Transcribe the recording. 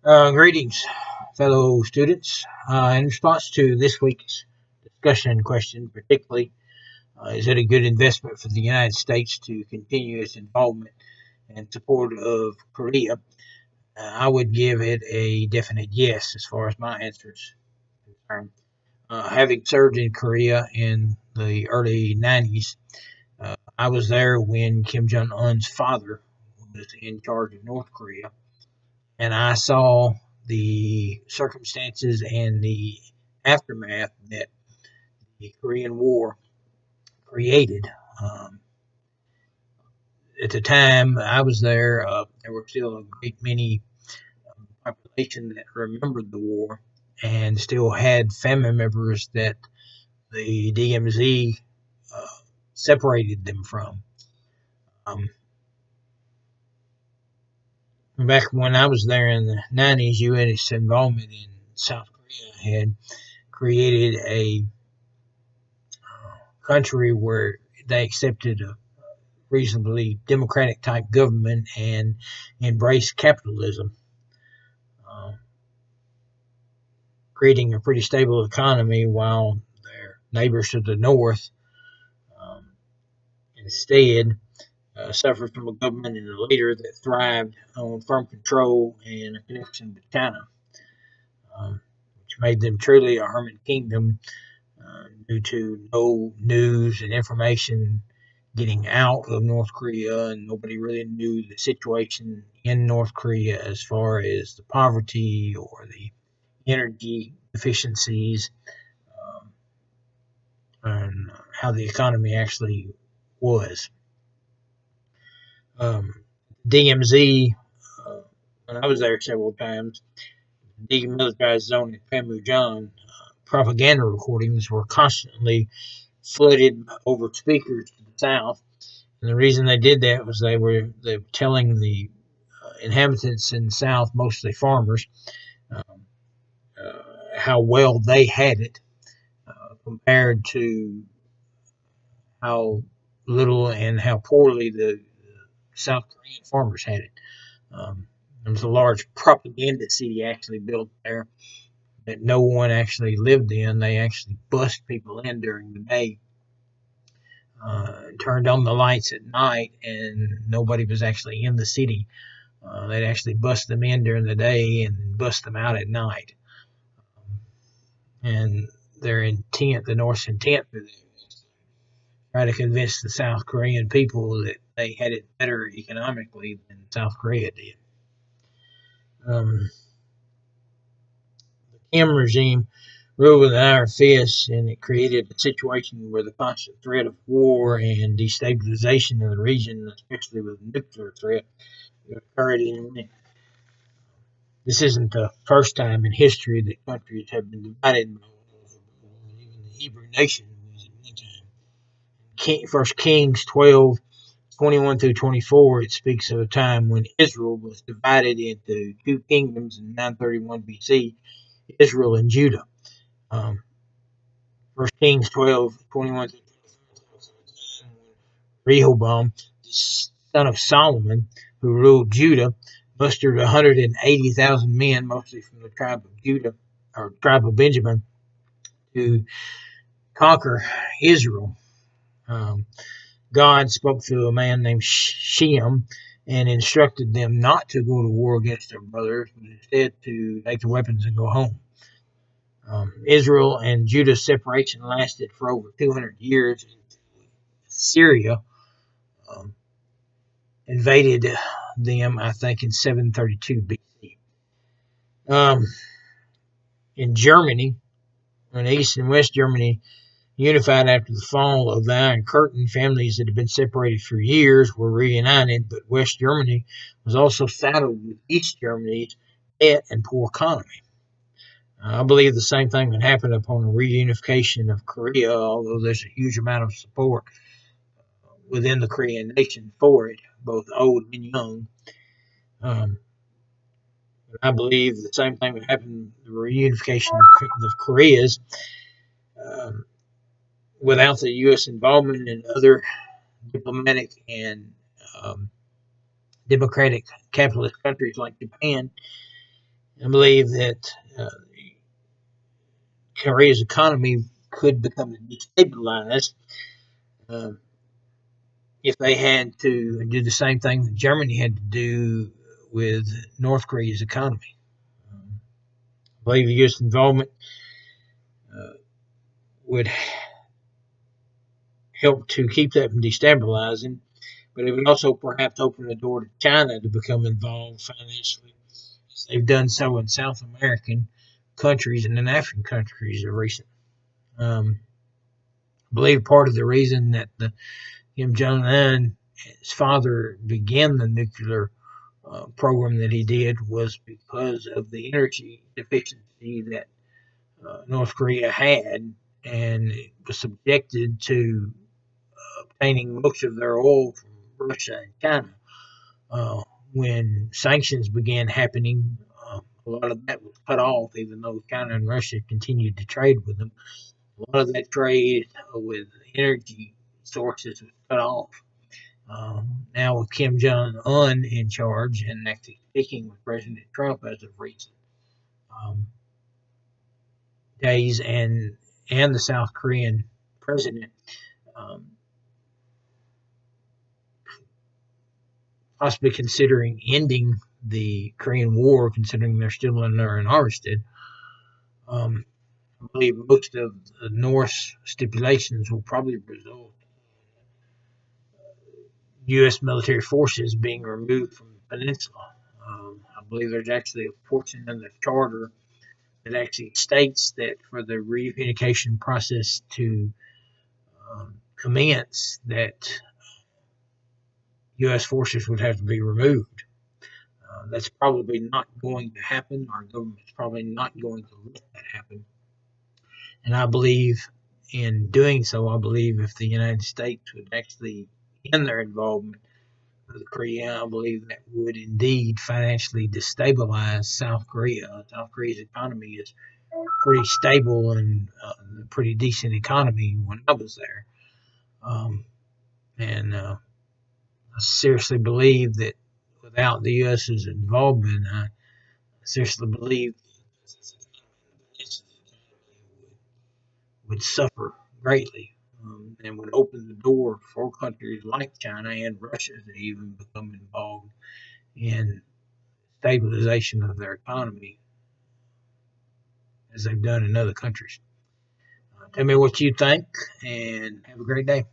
Greetings, fellow students. In response to this week's discussion question, particularly, is it a good investment for the United States to continue its involvement and support of Korea? I would give it a definite yes as far as my answer is concerned. Having served in Korea in the early 90s, I was there when Kim Jong un's father was in charge of North Korea, and I saw the circumstances and the aftermath that the Korean War created. Um, at the time I was there, there were still a great many population that remembered the war and still had family members that the DMZ uh, separated them from. Um, Back when I was there in the 90s, U.S. involvement in South Korea had created a country where they accepted a reasonably democratic type government and embraced capitalism, uh, creating a pretty stable economy while their neighbors to the north um, instead suffered from a government and a leader that thrived on firm control and a connection with China, which made them truly a hermit kingdom due to no news and information getting out of North Korea, and nobody really knew the situation in North Korea as far as the poverty or the energy deficiencies, um, and how the economy actually was. DMZ, uh, when I was there several times, demilitarized zone in Panmunjom, propaganda recordings were constantly flooded over speakers to the south. And the reason they did that was they were telling the inhabitants in the South, mostly farmers, um, how well they had it compared to how little and how poorly the South Korean farmers had it. There was a large propaganda city actually built there that no one actually lived in. They actually bussed people in during the day, turned on the lights at night, and nobody was actually in the city. They'd actually bust them in during the day and bust them out at night. And their intent, the North's intent, was to try to convince the South Korean people that they had it better economically than South Korea did. Um, the Kim regime ruled with an iron fist, and it created a situation where the constant threat of war and destabilization of the region, especially with nuclear threat, occurred in. This isn't the first time in history that countries have been divided. Even the Hebrew nation was at one time. First Kings 12:21 through 24, it speaks of a time when Israel was divided into two kingdoms in 931 BC, Israel and Judah. Um, First Kings 12:21 through 24, Rehoboam, the son of Solomon, who ruled Judah, mustered 180,000 men, mostly from the tribe of Judah or tribe of Benjamin, to conquer Israel. Um, God spoke through a man named Shem and instructed them not to go to war against their brothers, but instead to take the weapons and go home. Israel and Judah's separation lasted for over 200 years. Syria um, invaded them, I think, in 732 BC. Um, in Germany, in East and West Germany, unified after the fall of the Iron Curtain, families that had been separated for years were reunited, but West Germany was also saddled with East Germany's debt and poor economy. I believe the same thing would happen upon the reunification of Korea, although there's a huge amount of support within the Korean nation for it, both old and young. Um, I believe the same thing would happen the reunification of the Koreas um, without the U.S. involvement in other diplomatic and um, democratic capitalist countries like Japan. I believe that Korea's economy could become destabilized uh, if they had to do the same thing that Germany had to do with North Korea's economy. I believe the U.S. involvement uh, would help to keep that from destabilizing, but it would also perhaps open the door to China to become involved financially, as they've done so in South American countries and in African countries of recent. I believe part of the reason that Kim Jong Un, his father, began the nuclear program that he did was because of the energy deficiency that North Korea had, and it was subjected to obtaining most of their oil from Russia and China. Uh, when sanctions began happening, a lot of that was cut off, even though China and Russia continued to trade with them. A lot of that trade with energy sources was cut off. Now with Kim Jong Un in charge and actually speaking with President Trump as of recent um, days, and the South Korean president um, possibly considering ending the Korean War, considering they're still in there and harvested. Um, I believe most of the North's stipulations will probably result in U.S. military forces being removed from the peninsula. I believe there's actually a portion in the charter that actually states that for the reunification process to commence, that U.S. forces would have to be removed. That's probably not going to happen. Our government's probably not going to let that happen. And I believe in doing so, I believe if the United States would actually end their involvement with Korea, I believe that would indeed financially destabilize South Korea. South Korea's economy is pretty stable and a pretty decent economy when I was there. And I seriously believe that without the U.S.'s involvement, I seriously believe would suffer greatly, and would open the door for countries like China and Russia to even become involved in stabilization of their economy as they've done in other countries. Tell me what you think and have a great day.